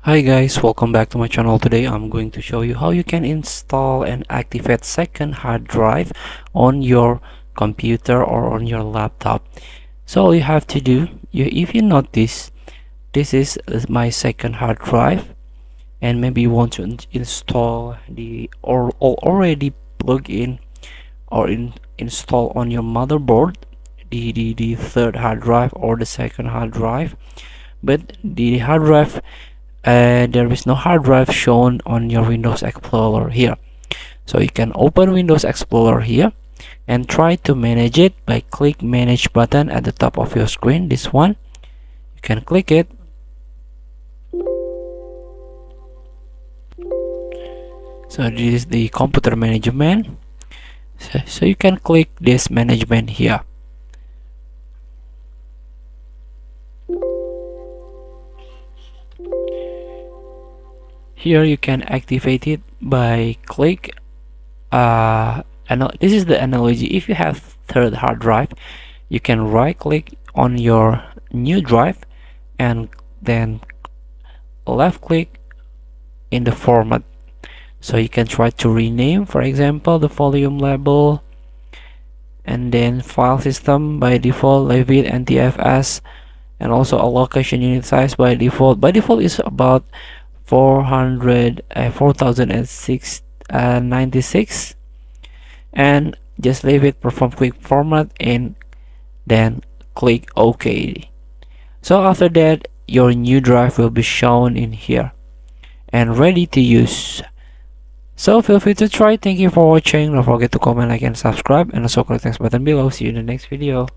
Hi guys, welcome back to my channel. Today I'm going to show you how you can install and activate second hard drive on your computer or on your laptop. So all you have to do, if you notice, this is my second hard drive, and maybe you want to install the or already plug in or install on your motherboard the third hard drive or the second hard drive, but the hard drive there is no hard drive shown on your Windows Explorer here. So you can open Windows Explorer here and try to manage it by click manage button at the top of your screen. This one, you can click it. So this is the computer management. So you can click this management here. Here you can activate it by click this is the analogy. If you have third hard drive, you can right click on your new drive and then left click in the format. So you can try to rename, for example, the volume label, and then file system by default leave it NTFS, and also allocation unit size by default is about 4096, and just leave it perform quick format and then click OK. So after that, your new drive will be shown in here and ready to use. So feel free to try. Thank you for watching. Don't forget to comment, like, and subscribe, and also click the next button below. See you in the next video.